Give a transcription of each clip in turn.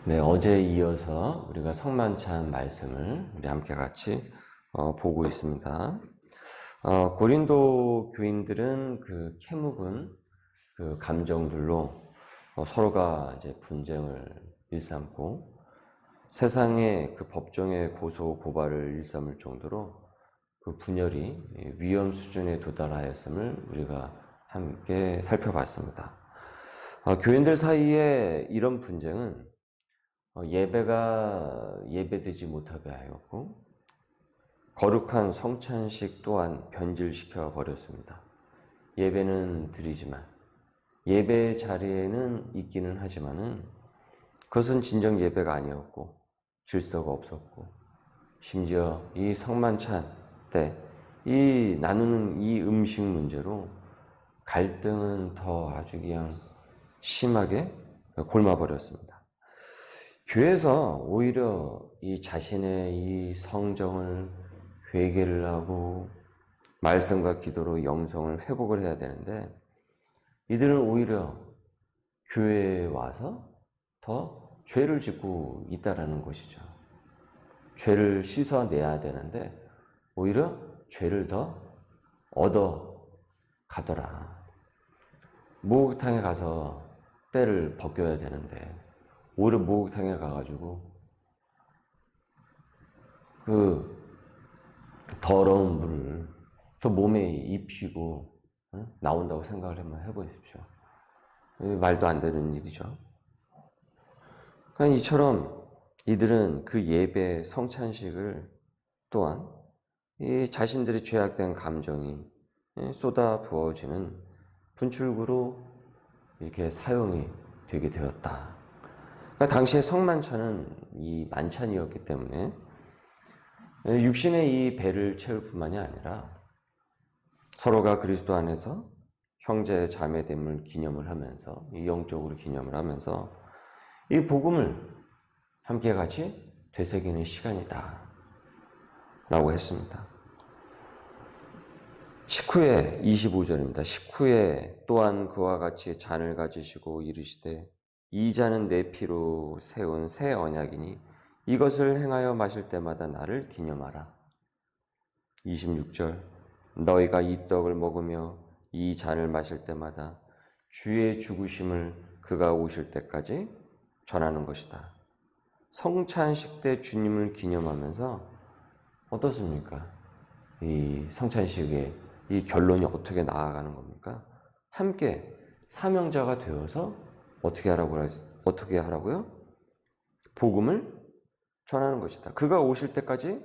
네, 어제에 이어서 우리가 성만찬 말씀을 우리 함께 같이 보고 있습니다. 고린도 교인들은 그 캐묵은 그 감정들로 서로가 이제 분쟁을 일삼고 세상의 그 법정의 고소 고발을 일삼을 정도로 그 분열이 위험 수준에 도달하였음을 우리가 함께 살펴봤습니다. 교인들 사이에 이런 분쟁은 예배가 예배되지 못하게 하였고 거룩한 성찬식 또한 변질시켜 버렸습니다. 예배는 드리지만 예배 자리에는 있기는 하지만은 그것은 진정 예배가 아니었고 질서가 없었고 심지어 이 성만찬 때 이 나누는 이 음식 문제로 갈등은 더 아주 그냥 심하게 골마버렸습니다. 교회에서 오히려 이 자신의 이 성정을 회개를 하고 말씀과 기도로 영성을 회복을 해야 되는데 이들은 오히려 교회에 와서 더 죄를 짓고 있다라는 것이죠. 죄를 씻어내야 되는데 오히려 죄를 더 얻어 가더라. 목욕탕에 가서 때를 벗겨야 되는데 오히려 목욕탕에 가가지고 그 더러운 물을 또 몸에 입히고 나온다고 생각을 한번 해보십시오. 말도 안 되는 일이죠. 그러니까 이처럼 이들은 그 예배 성찬식을 또한 이 자신들의 죄악된 감정이 쏟아 부어지는 분출구로 이렇게 사용이 되게 되었다. 그러니까 당시의 성만찬은 이 만찬이었기 때문에 육신의 이 배를 채울 뿐만이 아니라 서로가 그리스도 안에서 형제 자매됨을 기념을 하면서 이 영적으로 기념을 하면서 이 복음을 함께 같이 되새기는 시간이다 라고 했습니다. 25절입니다. 식후에 또한 그와 같이 잔을 가지시고 이르시되 이 잔은 내 피로 세운 새 언약이니 이것을 행하여 마실 때마다 나를 기념하라. 26절 너희가 이 떡을 먹으며 이 잔을 마실 때마다 주의 죽으심을 그가 오실 때까지 전하는 것이다. 성찬식 때 주님을 기념하면서 어떻습니까? 이 성찬식의 이 결론이 어떻게 나아가는 겁니까? 함께 사명자가 되어서 어떻게 하라고요? 복음을 전하는 것이다. 그가 오실 때까지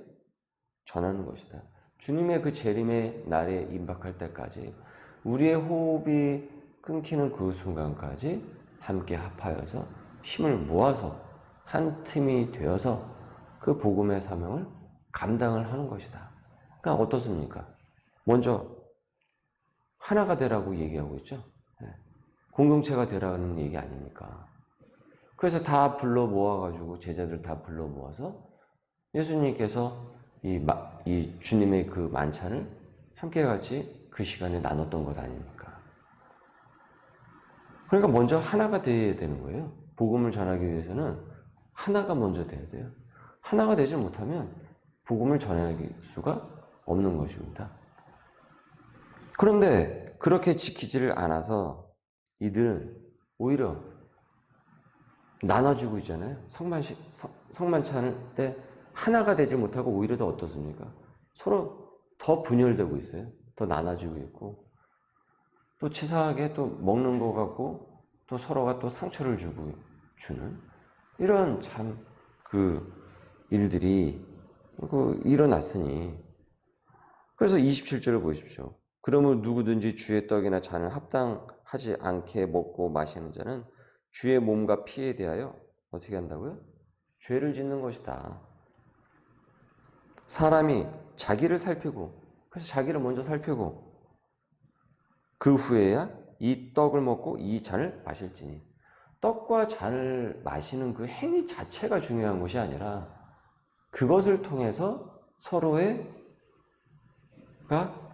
전하는 것이다. 주님의 그 재림의 날에 임박할 때까지 우리의 호흡이 끊기는 그 순간까지 함께 합하여서 힘을 모아서 한 팀이 되어서 그 복음의 사명을 감당을 하는 것이다. 그러니까 어떻습니까? 먼저 하나가 되라고 얘기하고 있죠. 공동체가 되라는 얘기 아닙니까? 그래서 다 불러 모아가지고 제자들 다 불러 모아서 예수님께서 이 주님의 그 만찬을 함께 같이 그 시간에 나눴던 것 아닙니까? 그러니까 먼저 하나가 되어야 되는 거예요. 복음을 전하기 위해서는 하나가 먼저 돼야 돼요. 하나가 되지 못하면 복음을 전할 수가 없는 것입니다. 그런데 그렇게 지키지를 않아서 이들은 오히려 나눠주고 있잖아요. 성만찬 때 하나가 되지 못하고 오히려 더 어떻습니까? 서로 더 분열되고 있어요. 더 나눠주고 있고 또 치사하게 또 먹는 것 같고 또 서로가 또 상처를 주는 이런 참 그 일들이 일어났으니 그래서 27절을 보십시오. 그러면 누구든지 주의 떡이나 잔을 합당하지 않게 먹고 마시는 자는 주의 몸과 피에 대하여 어떻게 한다고요? 죄를 짓는 것이다. 사람이 자기를 살피고 그래서 자기를 먼저 살피고 그 후에야 이 떡을 먹고 이 잔을 마실지니 떡과 잔을 마시는 그 행위 자체가 중요한 것이 아니라 그것을 통해서 서로가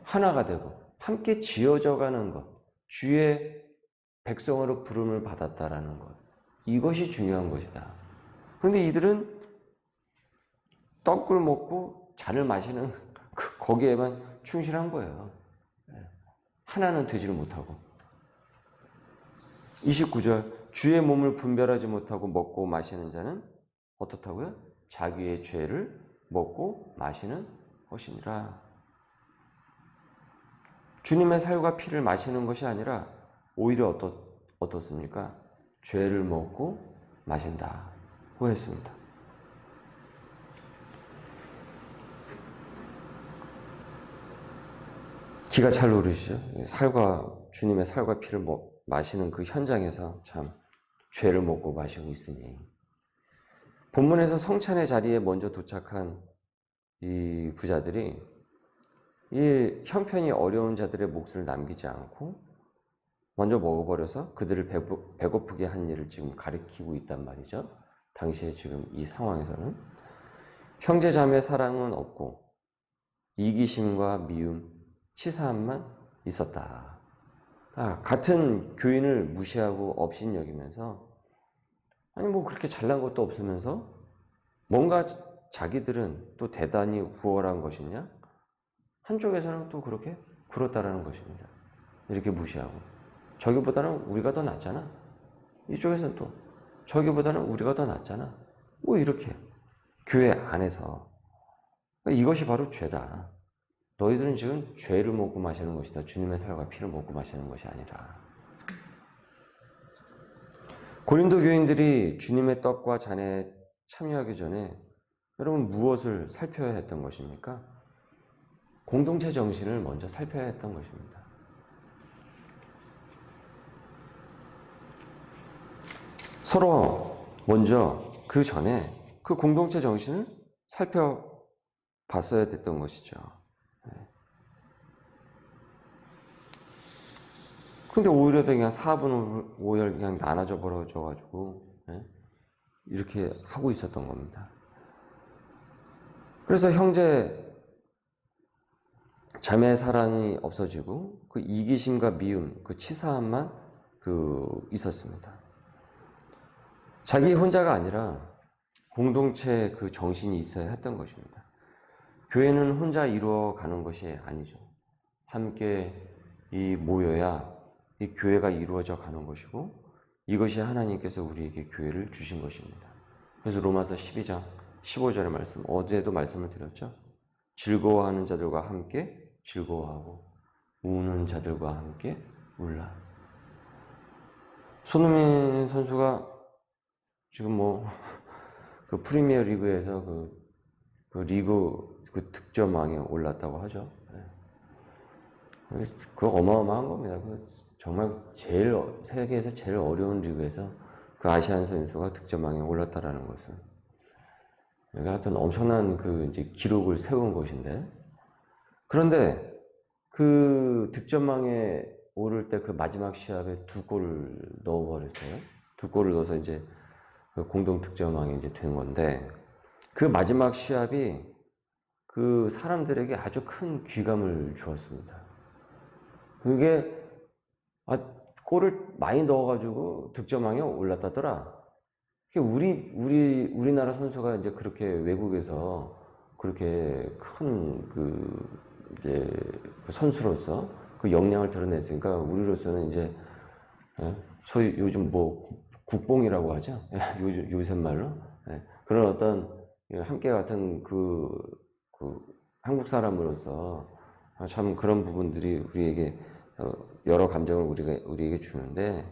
하나가 되고 함께 지어져 가는 것, 주의 백성으로 부름을 받았다라는 것, 이것이 중요한 것이다. 그런데 이들은 떡을 먹고 잔을 마시는 거기에만 충실한 거예요. 하나는 되지를 못하고. 29절, 주의 몸을 분별하지 못하고 먹고 마시는 자는 어떻다고요? 자기의 죄를 먹고 마시는 것이니라. 주님의 살과 피를 마시는 것이 아니라 오히려 어떻습니까? 죄를 먹고 마신다고 했습니다. 기가 찰 오르시죠? 주님의 살과 피를 마시는 그 현장에서 참 죄를 먹고 마시고 있으니. 본문에서 성찬의 자리에 먼저 도착한 이 부자들이 이 형편이 어려운 자들의 몫을 남기지 않고 먼저 먹어버려서 그들을 배고프게 한 일을 지금 가리키고 있단 말이죠. 당시에 지금 이 상황에서는 형제 자매 사랑은 없고 이기심과 미움, 치사함만 있었다. 같은 교인을 무시하고 업신여기면서 아니 뭐 그렇게 잘난 것도 없으면서 뭔가 자기들은 또 대단히 후월한 것이냐? 한쪽에서는 또 그렇게 굴었다라는 것입니다. 이렇게 무시하고 저기보다는 우리가 더 낫잖아. 이쪽에서는 또 저기보다는 우리가 더 낫잖아. 뭐 이렇게 교회 안에서 이것이 바로 죄다. 너희들은 지금 죄를 먹고 마시는 것이다. 주님의 살과 피를 먹고 마시는 것이 아니다. 고린도 교인들이 주님의 떡과 잔에 참여하기 전에 여러분 무엇을 살펴야 했던 것입니까? 공동체 정신을 먼저 살펴야 했던 것입니다. 서로 먼저 그 전에 그 공동체 정신을 살펴봤어야 됐던 것이죠. 근데 오히려 그냥 4분 5열 그냥 나눠져 버려져가지고 이렇게 하고 있었던 겁니다. 그래서 형제 자매 사랑이 없어지고 그 이기심과 미움, 그 치사함만 있었습니다. 자기 혼자가 아니라 공동체 그 정신이 있어야 했던 것입니다. 교회는 혼자 이루어가는 것이 아니죠. 함께 모여야 이 교회가 이루어져 가는 것이고 이것이 하나님께서 우리에게 교회를 주신 것입니다. 그래서 로마서 12장 15절의 말씀, 어제도 말씀을 드렸죠. 즐거워하는 자들과 함께 즐거워하고 우는 자들과 함께 울라. 손흥민 선수가 지금 그 프리미어 리그에서 그 리그 그 득점왕에 올랐다고 하죠. 그거 어마어마한 겁니다. 정말 세계에서 제일 어려운 리그에서 그 아시안 선수가 득점왕에 올랐다라는 것은 하여튼 엄청난 이제 기록을 세운 것인데, 그런데 그 득점왕에 오를 때 그 마지막 시합에 2골을 넣어버렸어요. 2골을 넣어서 이제 공동 득점왕이 이제 된 건데, 그 마지막 시합이 그 사람들에게 아주 큰 귀감을 주었습니다. 그게 골을 많이 넣어가지고 득점왕에 올랐다더라. 우리나라 선수가 이제 그렇게 외국에서 그렇게 큰 이제 선수로서 그 역량을 드러냈으니까 우리로서는 이제 소위 요즘 국뽕이라고 하죠. 요새 말로 그런 어떤 함께 같은 한국 사람으로서 참 그런 부분들이 우리에게 여러 감정을 우리에게 주는데,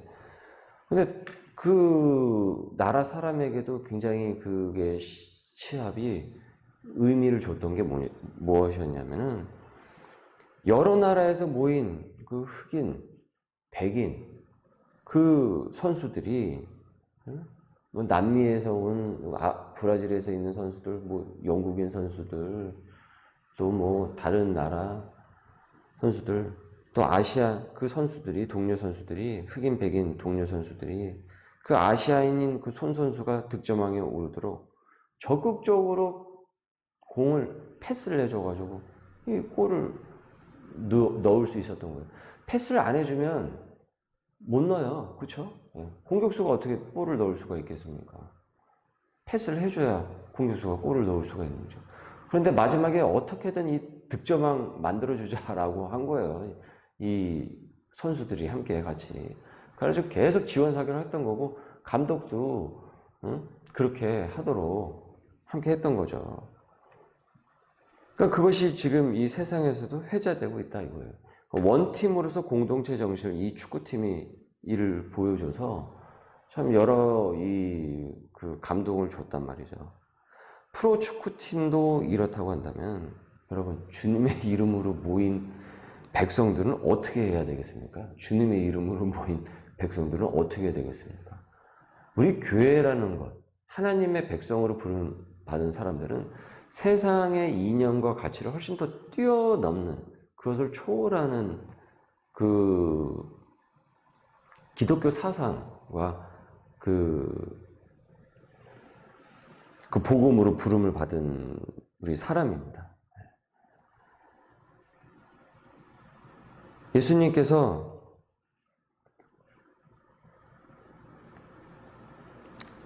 근데 그 나라 사람에게도 굉장히 그게 시합이 의미를 줬던 게 무엇이었냐면은 여러 나라에서 모인 그 흑인, 백인 그 선수들이 남미에서 온 브라질에서 있는 선수들, 영국인 선수들, 또 다른 나라 선수들, 또 아시아 그 선수들이, 동료 선수들이, 흑인, 백인 동료 선수들이 그 아시아인인 그 손 선수가 득점왕에 오르도록 적극적으로 공을 패스를 해줘가지고 이 골을 넣을 수 있었던 거예요. 패스를 안 해주면 못 넣어요. 그쵸? 공격수가 어떻게 골을 넣을 수가 있겠습니까? 패스를 해줘야 공격수가 골을 넣을 수가 있는 거죠. 그런데 마지막에 어떻게든 이 득점왕 만들어주자라고 한 거예요. 이 선수들이 함께 같이. 그래서 계속 지원사격을 했던 거고, 감독도 그렇게 하도록 함께 했던 거죠. 그러니까 그것이 지금 이 세상에서도 회자되고 있다 이거예요. 원팀으로서 공동체 정신을 이 축구팀이 이를 보여줘서 참 여러 그 감동을 줬단 말이죠. 프로 축구팀도 이렇다고 한다면 여러분, 주님의 이름으로 모인 백성들은 어떻게 해야 되겠습니까? 주님의 이름으로 모인 백성들은 어떻게 해야 되겠습니까? 우리 교회라는 것, 하나님의 백성으로 부름받은 사람들은 세상의 이념과 가치를 훨씬 더 뛰어넘는, 그것을 초월하는 그 기독교 사상과 그 복음으로 부름을 받은 우리 사람입니다. 예수님께서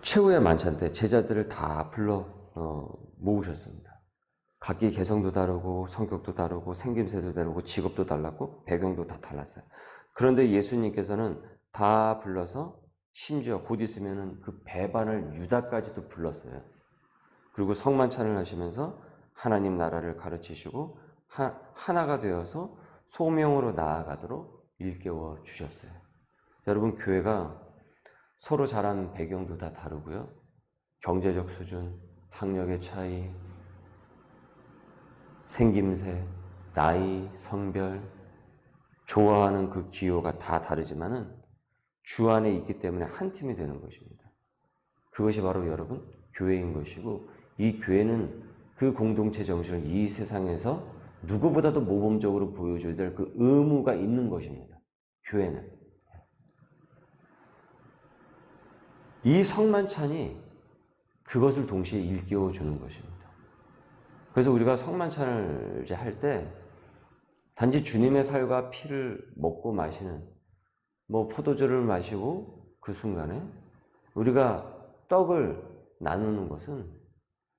최후의 만찬 때 제자들을 다 불러 모으셨습니다. 각기 개성도 다르고 성격도 다르고 생김새도 다르고 직업도 달랐고 배경도 다 달랐어요. 그런데 예수님께서는 다 불러서 심지어 곧 있으면은 그 배반을 유다까지도 불렀어요. 그리고 성만찬을 하시면서 하나님 나라를 가르치시고 하나가 되어서 소명으로 나아가도록 일깨워 주셨어요. 여러분, 교회가 서로 자란 배경도 다 다르고요. 경제적 수준, 학력의 차이, 생김새, 나이, 성별, 좋아하는 그 기호가 다 다르지만은 주 안에 있기 때문에 한 팀이 되는 것입니다. 그것이 바로 여러분 교회인 것이고, 이 교회는 그 공동체 정신을 이 세상에서 누구보다도 모범적으로 보여줘야 될 그 의무가 있는 것입니다. 교회는. 이 성만찬이 그것을 동시에 일깨워 주는 것입니다. 그래서 우리가 성만찬을 이제 할 때 단지 주님의 살과 피를 먹고 마시는, 포도주를 마시고 그 순간에 우리가 떡을 나누는 것은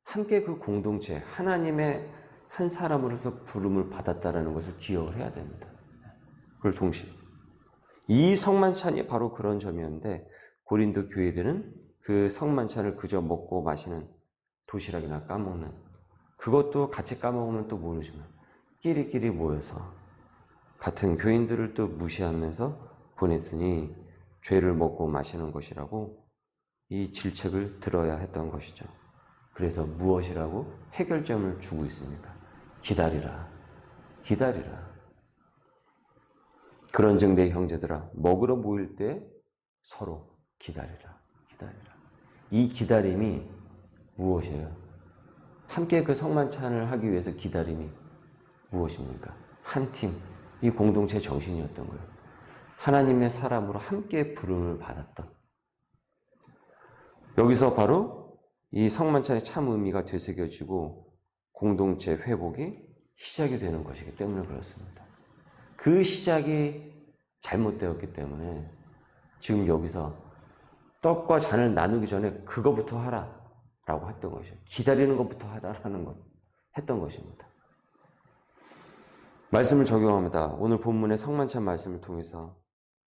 함께 그 공동체, 하나님의 한 사람으로서 부름을 받았다라는 것을 기억을 해야 됩니다. 그걸 동시에. 이 성만찬이 바로 그런 점이었는데, 고린도 교회들은 그 성만찬을 그저 먹고 마시는, 도시락이나 까먹는, 그것도 같이 까먹으면 또 모르지만 끼리끼리 모여서 같은 교인들을 또 무시하면서 보냈으니 죄를 먹고 마시는 것이라고 이 질책을 들어야 했던 것이죠. 그래서 무엇이라고 해결점을 주고 있습니까? 기다리라, 기다리라. 그런즉 내 형제들아, 먹으러 모일 때 서로 기다리라, 기다리라. 이 기다림이 무엇이에요? 함께 그 성만찬을 하기 위해서 기다림이 무엇입니까? 한 팀, 이 공동체 정신이었던 거예요. 하나님의 사람으로 함께 부름을 받았던. 여기서 바로 이 성만찬의 참 의미가 되새겨지고 공동체 회복이 시작이 되는 것이기 때문에 그렇습니다. 그 시작이 잘못되었기 때문에 지금 여기서 떡과 잔을 나누기 전에 그거부터 하라 라고 했던 것이죠. 기다리는 것부터 하라라는 것 했던 것입니다. 말씀을 적용합니다. 오늘 본문의 성만찬 말씀을 통해서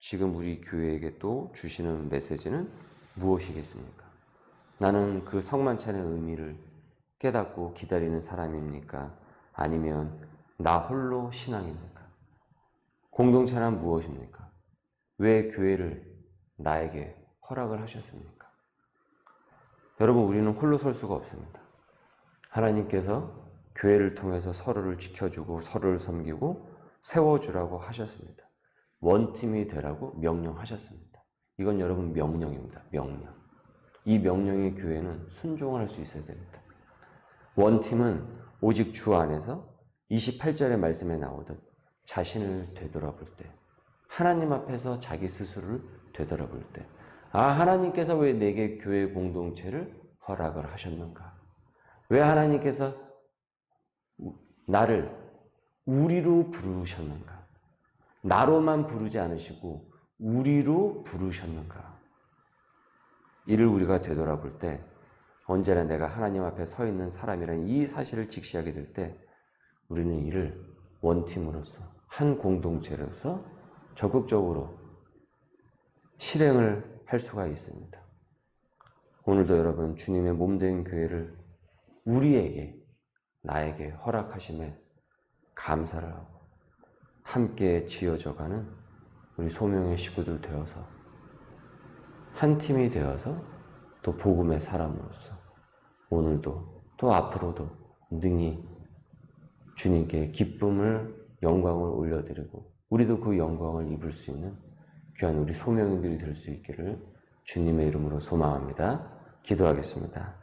지금 우리 교회에게 또 주시는 메시지는 무엇이겠습니까? 나는 그 성만찬의 의미를 깨닫고 기다리는 사람입니까? 아니면 나 홀로 신앙입니까? 공동체란 무엇입니까? 왜 교회를 나에게 허락을 하셨습니까? 여러분, 우리는 홀로 설 수가 없습니다. 하나님께서 교회를 통해서 서로를 지켜주고 서로를 섬기고 세워주라고 하셨습니다. 원팀이 되라고 명령하셨습니다. 이건 여러분 명령입니다. 명령. 이 명령의 교회는 순종할 수 있어야 됩니다. 원팀은 오직 주 안에서 28절의 말씀에 나오듯 자신을 되돌아볼 때, 하나님 앞에서 자기 스스로를 되돌아볼 때, 하나님께서 왜 내게 교회 공동체를 허락을 하셨는가? 왜 하나님께서 나를 우리로 부르셨는가? 나로만 부르지 않으시고 우리로 부르셨는가? 이를 우리가 되돌아볼 때 언제나 내가 하나님 앞에 서 있는 사람이라는 이 사실을 직시하게 될 때 우리는 이를 원팀으로서 한 공동체로서 적극적으로 실행을 할 수가 있습니다. 오늘도 여러분 주님의 몸된 교회를 우리에게 나에게 허락하심에 감사를 하고 함께 지어져가는 우리 소명의 식구들 되어서 한 팀이 되어서 또 복음의 사람으로서 오늘도 또 앞으로도 능히 주님께 기쁨을 영광을 올려드리고 우리도 그 영광을 입을 수 있는 귀한 우리 소명인들이 될 수 있기를 주님의 이름으로 소망합니다. 기도하겠습니다.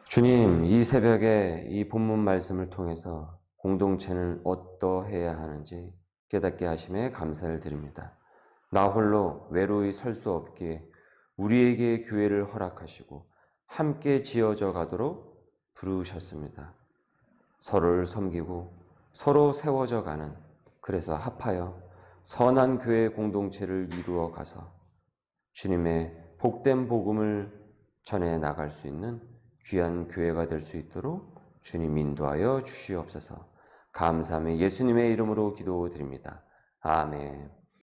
주님, 이 새벽에 이 본문 말씀을 통해서 공동체는 어떠해야 하는지 깨닫게 하심에 감사를 드립니다. 나 홀로 외로이 설 수 없기에 우리에게 교회를 허락하시고 함께 지어져 가도록 부르셨습니다. 서로를 섬기고 서로 세워져 가는, 그래서 합하여 선한 교회 공동체를 이루어 가서 주님의 복된 복음을 전해 나갈 수 있는 귀한 교회가 될 수 있도록 주님 인도하여 주시옵소서. 감사하며 예수님의 이름으로 기도드립니다. 아멘.